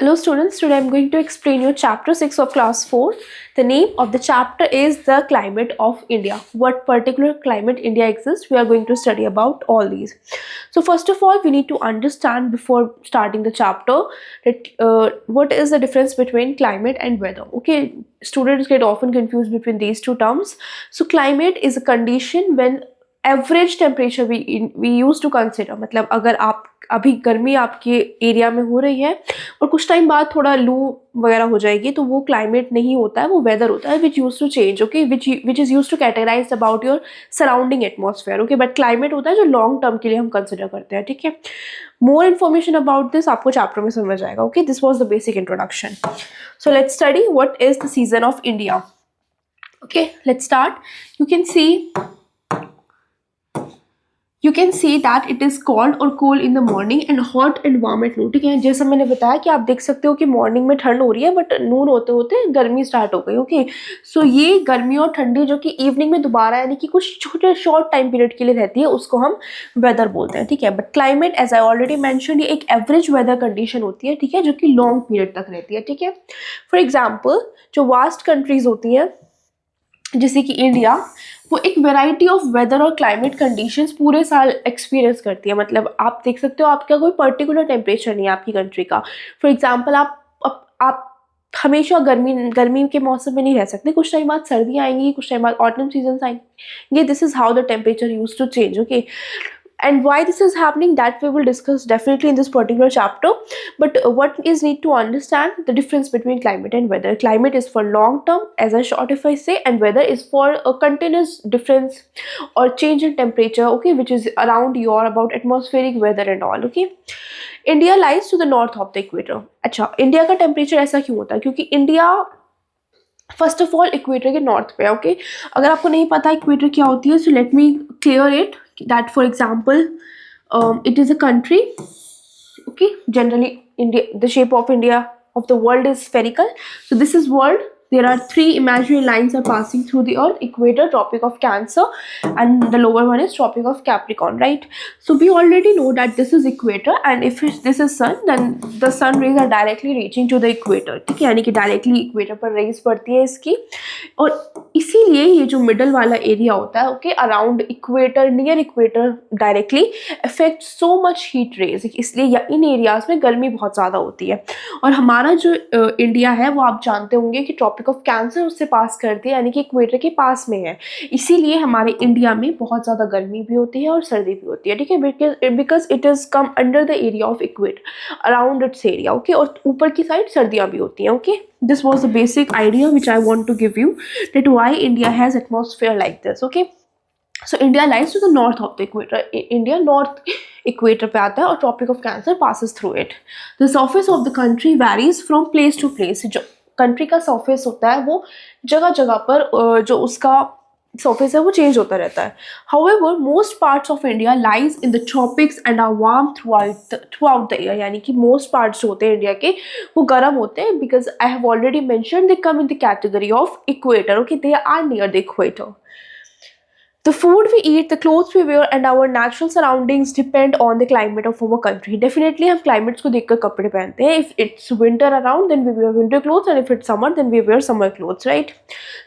Hello students, today I am going to explain you chapter 6 of class 4. The name of the chapter is the climate of India. What particular climate India exists, we are going to study about all these. So first of all, we need to understand before starting the chapter that what is the difference between climate and weather. Okay, students get often confused between these two terms. So climate is a condition when average temperature we use to consider, मतलब अगर आप अभी गर्मी आपके area में हो रही है और कुछ टाइम बाद थोड़ा लू वगैरह हो जाएगी तो वो क्लाइमेट नहीं होता है, वो वेदर होता है which use to change. Okay, which is use to categorize about your surrounding atmosphere. Okay, but climate होता है जो लॉन्ग टर्म के लिए हम कंसिडर करते हैं. ठीक है, मोर इन्फॉर्मेशन अबाउट दिस आपको चैप्टर में समझ आएगा. Okay, this was the basic introduction. So let's study what is the season of India. Okay, let's start. You can see that it is cold or cool in the morning and hot and warm at noon. ठीक है, जैसा मैंने बताया कि आप देख सकते हो कि मॉर्निंग में ठंड हो रही है बट नून होते होते गर्मी स्टार्ट हो गई. ओके, सो ये गर्मी और ठंडी जो कि इवनिंग में दोबारा यानी कि कुछ छोटे शॉर्ट टाइम पीरियड के लिए रहती है उसको हम वेदर बोलते हैं. ठीक है, but climate as I already mention ये एक एवरेज वेदर कंडीशन होती है. ठीक है, जो कि लॉन्ग पीरियड तक रहती है. ठीक है, फॉर एग्जाम्पल जो वास्ट कंट्रीज होती हैं जैसे कि इंडिया, वो एक वैरायटी ऑफ वेदर और क्लाइमेट कंडीशंस पूरे साल एक्सपीरियंस करती है. मतलब आप देख सकते हो आपका कोई पर्टिकुलर टेम्परेचर नहीं है आपकी कंट्री का. फॉर एग्जांपल आप हमेशा गर्मी के मौसम में नहीं रह सकते. कुछ टाइम बाद सर्दियाँ आएंगी, कुछ टाइम बाद ऑटम सीजन आएंगे. This is how the temperature use to change. Okay, and why this is happening that we will discuss definitely in this particular chapter. But what is need to understand the difference between climate and weather. Climate is for long term, as I short if I say, and weather is for a continuous difference or change in temperature. Okay, which is around your about atmospheric weather and all. Okay, India lies to the north of the equator. अच्छा, India का temperature ऐसा क्यों होता है? क्योंकि India first of all equator के north पे है. ओके, अगर आपको नहीं पता इक्वेटर क्या होती है, so let me clear it. That for example it is a country. Okay, generally India, the shape of India of the world is spherical. So this is world. There are three imaginary lines are passing through the earth: equator, tropic of Cancer, and the lower one is tropic of Capricorn, right? So we already know that this is equator, and if this is sun, then the sun rays are directly reaching to the equator. ठीक है, यानी कि directly equator पर raise पड़ती है इसकी, और इसीलिए ये जो मिडल वाला एरिया होता है, okay, around equator, near equator directly affect so much heat rays. इसलिए इन एरियाज में गर्मी बहुत ज़्यादा होती है. और हमारा जो इंडिया है वो आप जानते होंगे कि ट्रॉपिक ऑफ कैंसर उससे पास करती है, यानी कि इक्वेटर के पास में है. इसीलिए हमारे इंडिया में बहुत ज़्यादा गर्मी भी होती है और सर्दी भी होती है. ठीक है, because it is come under the area of equator, around its area. Okay, और ऊपर की साइड सर्दियाँ भी होती हैं. Okay, this was the basic idea which I want to give you, that why India has atmosphere like this. Okay, so India lies to the north of the equator. India north equator पे आता है और Tropic of Cancer passes through it. The surface of the country varies from place to place. जो country का surface होता है वो जगह जगह पर जो उसका सरफेस है वो चेंज होता रहता है. However, most parts of India lies in the tropics and are warm throughout the year. यानी कि most parts जो होते हैं इंडिया के वो गर्म होते हैं, because I have already mentioned they come in the category of equator. Okay, they are near the equator. The food we eat, the clothes we wear, and our natural surroundings depend on the climate of our country. Definitely हम climates को देखकर कपड़े पहनते हैं. If it's winter around, then we wear winter clothes, and if it's summer, then we wear summer clothes, right?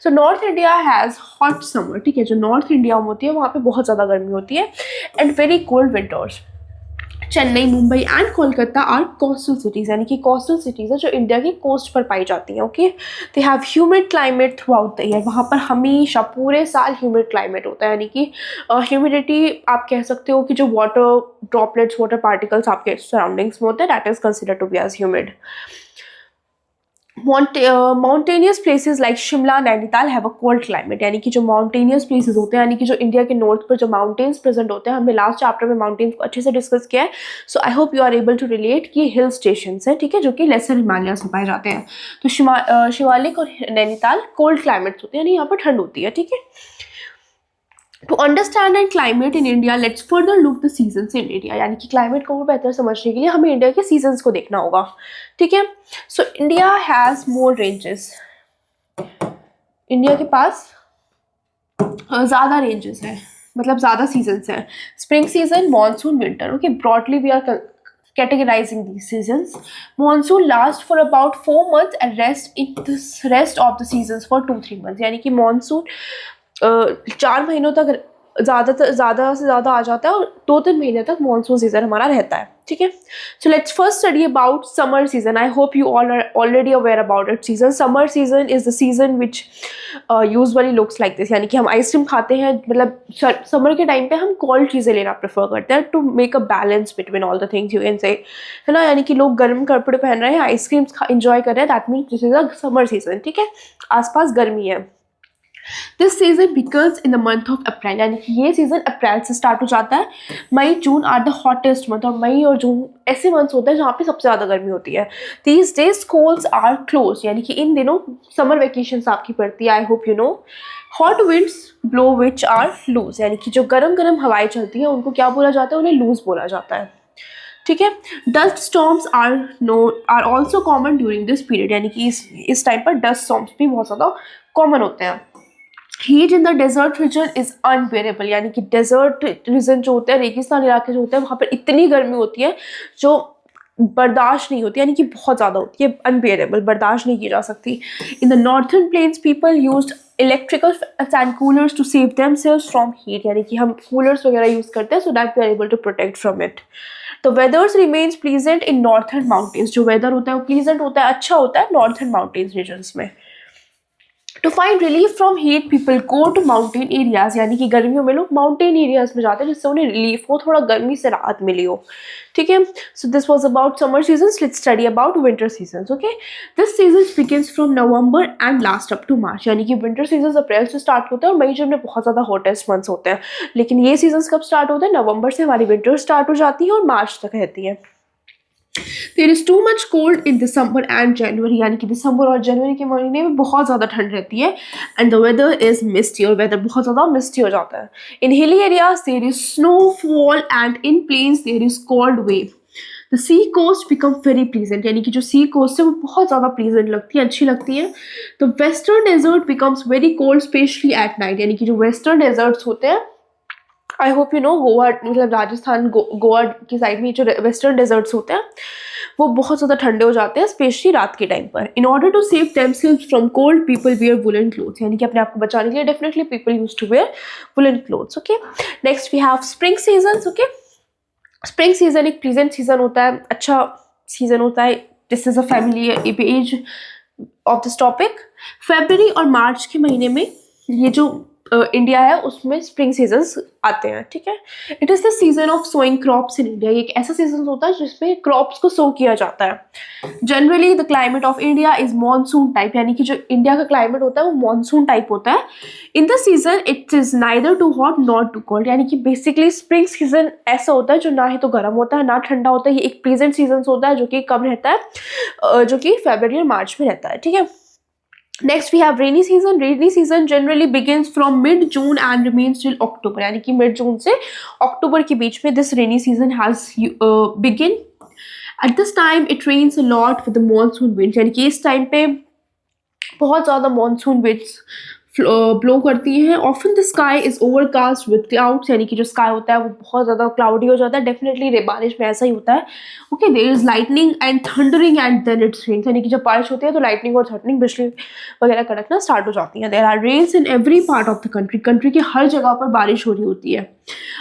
So North India has hot summer. ठीक है, जो North India में होती है वहाँ पे बहुत ज़्यादा गर्मी होती है, and very cold winters. Chennai, Mumbai and Kolkata are coastal cities, यानी कि कोस्टल सिटीज़ है जो इंडिया की कोस्ट पर पाई जाती हैं. Okay, they have humid climate through out the year. वहाँ पर हमेशा पूरे साल ह्यूमिड क्लाइमेट होता है, यानी कि ह्यूमिडिटी आप कह सकते हो कि जो वाटर ड्रॉपलेट्स, वाटर पार्टिकल्स आपके सराउंडिंग्स में होते हैं, that is considered to be as humid. Mountainous places like Shimla, Nainital have a cold climate. यानी कि जो माउंटेनियस प्लेसेस होते हैं, यानी कि जो इंडिया के नॉर्थ पर जो माउंटेन्स प्रेजेंट होते हैं, हमने लास्ट चैप्टर में माउंटेन्स को अच्छे से डिस्कस किया है. So I hope you are able to relate कि हिल स्टेशंस हैं, ठीक है, जो कि लेसर हिमालयास में पाए जाते हैं. तो शिवालिक और नैनीताल कोल्ड क्लाइमेट्स होते हैं, यानी यहाँ पर ठंड होती है. ठीक है, To understand and climate in India, let's further look the seasons in India. यानी कि क्लाइमेट को बेहतर समझने के लिए हमें इंडिया के सीजन्स को देखना होगा. ठीक है, so India has more ranges. India के पास ज़्यादा रेंजेस हैं, मतलब ज़्यादा सीजन्स हैं. Spring season, monsoon, winter. Okay, broadly we are categorizing these seasons. Monsoon lasts for about 4 months and rest of the seasons for 2-3 months. यानी कि monsoon 4 महीनों तक ज़्यादा से ज़्यादा आ जाता है और 2-3 महीने तक मानसून सीजन हमारा रहता है. ठीक है. So let's first study about summer season. I hope you all are already aware about it season. Summer season is the season which usually looks like this. यानी कि हम आइसक्रीम खाते हैं, मतलब समर के टाइम पे हम कोल्ड चीज़ें लेना प्रेफर करते हैं to make a balance between all the things you can say, है ना. यानी कि लोग गर्म कपड़े पहन रहे हैं, आइसक्रीम इंजॉय कर रहे हैं, that means this is a summer season. ठीक है. आसपास गर्मी है. This season begins in the month of April. यानी कि ये सीजन अप्रैल से स्टार्ट हो जाता है. मई जून आर द हॉटेस्ट मंथ. और मई और जून ऐसे मंथ्स होते हैं जहाँ पे सबसे ज़्यादा गर्मी होती है. These days schools are close. यानी कि इन दिनों समर वेकेशन आपकी पड़ती है. I hope you know. Hot winds blow which are loos. यानी कि जो गर्म गर्म हवाएं चलती हैं उनको क्या बोला जाता है? उन्हें लूज बोला जाता है. ठीक है. Dust storms are also common during this period. यानी कि इस टाइम पर डस्ट स्टॉर्म्स भी बहुत ज़्यादा कॉमन होते हैं. Heat in the desert region is unbearable. यानी कि डेजर्ट रीजन जो होते हैं, रेगिस्तान इलाके जो होते हैं, वहाँ पर इतनी गर्मी होती है जो बर्दाश्त नहीं होती. यानी कि बहुत ज़्यादा होती है, अनबेरेबल, बर्दाश्त नहीं की जा सकती. In the northern plains people used electrical and coolers to save themselves from heat. यानी कि हम कूलर्स वगैरह यूज़ करते हैं so that we are able to protect from it. The weathers remains pleasant in northern mountains. जो weather होता है वो प्लीजेंट होता है, अच्छा होता है नॉर्थर्न माउंटेन्स रीजन्स में. To find relief from heat people go to mountain areas. यानी कि गर्मियों में लोग माउंटेन एरियाज में जाते हैं जिससे उन्हें रिलीफ हो, थोड़ा गर्मी से राहत मिली हो. ठीक है. So this was about summer season. Let's study about winter season. Okay. This season begins from November and last up to March. यानी कि विंटर सीजन अप्रैल से स्टार्ट होता है और मई जून में बहुत ज़्यादा हॉटेस्ट मंथ्स होते हैं. लेकिन ये सीजन कब स्टार्ट होते हैं? नवंबर से हमारी विंटर स्टार्ट हो जाती है और मार्च तक रहती है. There is too much cold in December and January. यानी कि दिसंबर और जनवरी के महीने में बहुत ज़्यादा ठंड रहती है. एंड द वेदर इज मिस्टी. और वेदर बहुत ज़्यादा मिस्टी हो जाता है. In hilly areas there is snowfall and in plains there is cold wave. The sea coast become very pleasant. यानी कि जो सी कोस्ट है वो बहुत ज़्यादा प्लीजेंट लगती है, अच्छी लगती है. The western desert becomes very cold specially at night. यानी कि जो वेस्टर्न डेजर्ट्स होते हैं, I hope you know, Goa, मतलब राजस्थान, गोवा की साइड में जो वेस्टर्न डेजर्ट्स होते हैं वो बहुत ज़्यादा ठंडे हो जाते हैं स्पेशली रात के टाइम पर. In order to save themselves from cold people wear woollen clothes. यानी कि अपने आप को बचाने के लिए definitely people use to wear woollen clothes. Okay. Next we have spring season. Okay. Spring season एक प्लीजेंट सीजन होता है, अच्छा सीजन होता है. This is a family page of this topic. फरवरी और मार्च के महीने में ये जो इंडिया है उसमें स्प्रिंग सीजन्स आते हैं. ठीक है. It is the season of sowing crops in India. एक ऐसा सीजन होता है जिसमें क्रॉप्स को सो किया जाता है. Generally the climate of India is monsoon type. यानी कि जो इंडिया का क्लाइमेट होता है वो मॉनसून टाइप होता है. In the season it is neither too hot not too cold. यानी कि बेसिकली स्प्रिंग सीजन ऐसा होता है जो ना ही तो गर्म होता है ना ठंडा होता है. ये एक प्लीजेंट सीजन होता है जो कि कब रहता है? जो कि फरवरी और मार्च में रहता है. ठीक है. Next we have rainy season. Rainy season generally begins from mid June and remains till October. यानी कि mid June से October के बीच में this rainy season has begin. At this time it rains a lot with the monsoon winds. यानी कि इस time पे बहुत ज़्यादा monsoon winds ब्लो करती हैं. Often the sky is overcast with clouds. यानी कि जो स्काई होता है वो बहुत ज़्यादा क्लाउडी हो जाता है. डेफिनेटली बारिश में ऐसा ही होता है. Okay. There is lightning and thundering and then it's rains. यानी कि जब बारिश होती है तो लाइटनिंग और थंडरिंग, बिजली वगैरह कड़कना स्टार्ट हो जाती है. There are rains in every part of the country. Country की हर जगह पर बारिश हो रही होती है.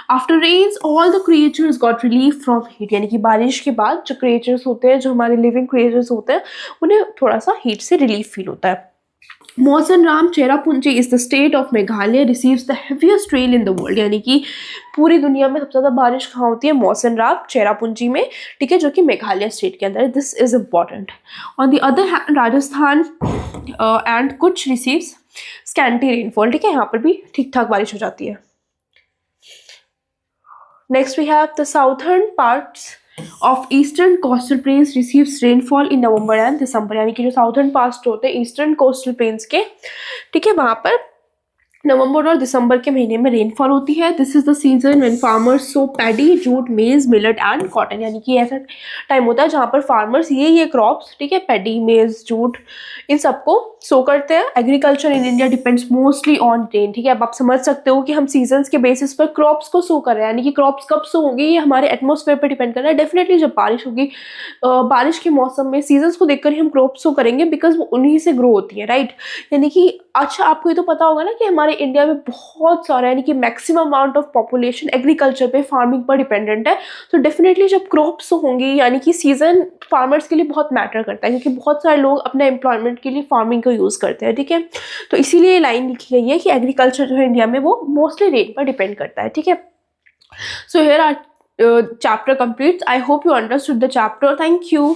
After rains all the creatures got relief from heat. यानी कि बारिश के बाद जो क्रिएचर्स होते हैं, जो हमारे लिविंग क्रिएचर्स होते हैं, उन्हें थोड़ा सा हीट से रिलीफ फील होता है. Mawsynram Cherrapunji is the state of Meghalaya receives the heaviest rain in the world. यानी कि पूरी दुनिया में सबसे ज़्यादा बारिश कहाँ होती है? मौसनराम चेरापूंजी में. ठीक है. जो कि मेघालय स्टेट के अंदर है. This is important. On the other hand Rajasthan and कुछ रिसीव्स स्कैंटी रेनफॉल. ठीक है. यहाँ पर भी ठीक ठाक बारिश हो जाती है. Next we have the southern parts of eastern coastal plains receives rainfall in November and December. यानी कि जो साउथर्न पार्ट्स होते हैं ईस्टर्न कोस्टल प्लेन्स के, ठीक है, वहाँ पर नवंबर और दिसंबर के महीने में रेनफॉल होती है। This is the season when farmers so paddy, jute, मेज, मिलेट एंड कॉटन, यानी कि ऐसा टाइम होता है जहाँ पर फार्मर्स ये क्रॉप्स, ठीक है, पैडी, मेज, जूट, इन सबको सो करते हैं। Agriculture in India depends mostly on rain, ठीक है। अब आप समझ सकते हो कि हम सीजन्स के बेसिस पर क्रॉप्स को सो कर रहे हैं, यानी कि क्रॉप्स कब सो होंगी ये हमारे एटमॉस्फेयर पर डिपेंड कर रहा है। डेफिनेटली जब बारिश होगी, बारिश के मौसम में सीजन्स को देखकर ही हम क्रॉप्स सो करेंगे, बिकॉज वो उन्हीं से ग्रो होती है, राइट। यानी कि अच्छा, आपको ये तो पता होगा ना कि हमारे इंडिया में बहुत सारा, यानी कि maximum amount of population agriculture पे, फार्मिंग पर डिपेंडेंट है। तो डेफिनेटली जब क्रॉप्स होंगी, यानी कि सीजन फार्मर्स के लिए बहुत मैटर करता है, क्योंकि बहुत सारे लोग अपने एम्प्लॉयमेंट के लिए फार्मिंग को यूज़ करते हैं, ठीक है। तो इसीलिए ये लाइन लिखी गई है कि एग्रीकल्चर जो है इंडिया में वो मोस्टली रेन पर डिपेंड करता है, ठीक है। So here are chapter completes. I hope you understood the chapter. Thank you.